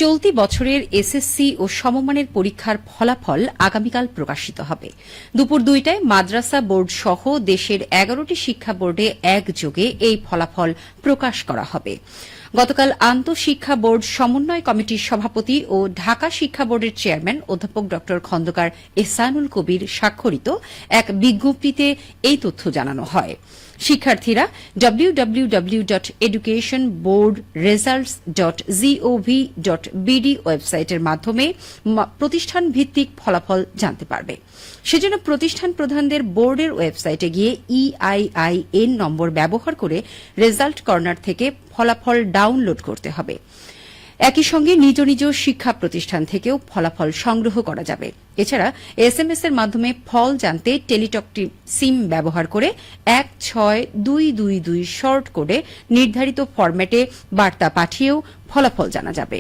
চলতি বছরের এসএসসি ও সমমানের পরীক্ষার ফলাফল আগামীকাল প্রকাশিত হবে। দুপুর ২টায় মাদ্রাসা বোর্ড সহ দেশের ১১টি শিক্ষা বোর্ডে একযোগে এই ফলাফল প্রকাশ করা হবে। গতকাল আন্তঃশিক্ষা বোর্ড সমন্বয় কমিটির সভাপতি ও ঢাকা শিক্ষা বোর্ডের চেয়ারম্যান অধ্যাপক ড খন্দকার এহসানুল কবির স্বাক্ষরিত এক বিজ্ঞপ্তিতে এই তথ্য জানানো হয়। শিক্ষার্থীরা www.educationboardresults.gov.bd ওয়েবসাইটের মাধ্যমে প্রতিষ্ঠান ভিত্তিক ফলাফল জানতে পারবে। সেজন্য প্রতিষ্ঠান প্রধানদের বোর্ডের ওয়েবসাইটে গিয়ে EIIN নম্বর ব্যবহার করে রেজাল্ট কর্নার থেকে ফলাফল ডাউনলোড করতে হবে। একই সঙ্গে নিজ নিজ শিক্ষা প্রতিষ্ঠান থেকেও ফলাফল সংগ্রহ করা যাবে। এছাড়া SMS এর মাধ্যমে ফল জানতে টেলিটকটি সিম ব্যবহার করে 16222 শর্ট কোডে নির্ধারিত ফরম্যাটে বার্তা পাঠিয়েও ফলাফল জানা যাবে।